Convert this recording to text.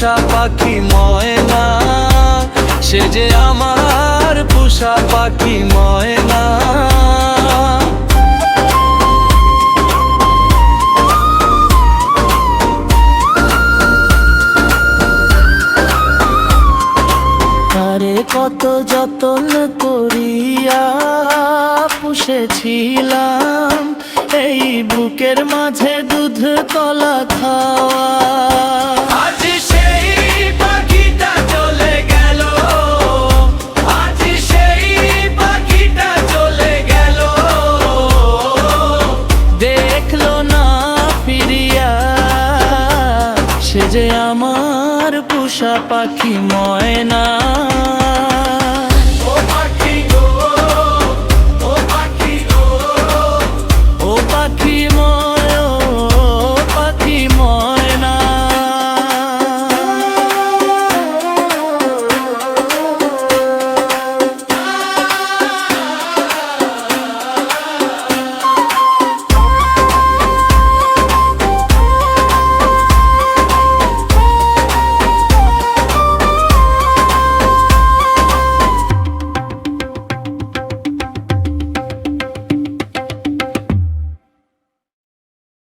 পোষা পাখি ময়না, সে যে আমার পোষা পাখি ময়না। তারে কত যতন করিয়া পুষেছিলাম, এই বুকের মাঝে দুধ কলা খাওয়া। আজ সেই পাখিটা চলে গেল, আজ সেই পাখিটা চলে গেল, দেখলো না ফিরিয়া, সে যে আমার পোষা পাখি ময়না।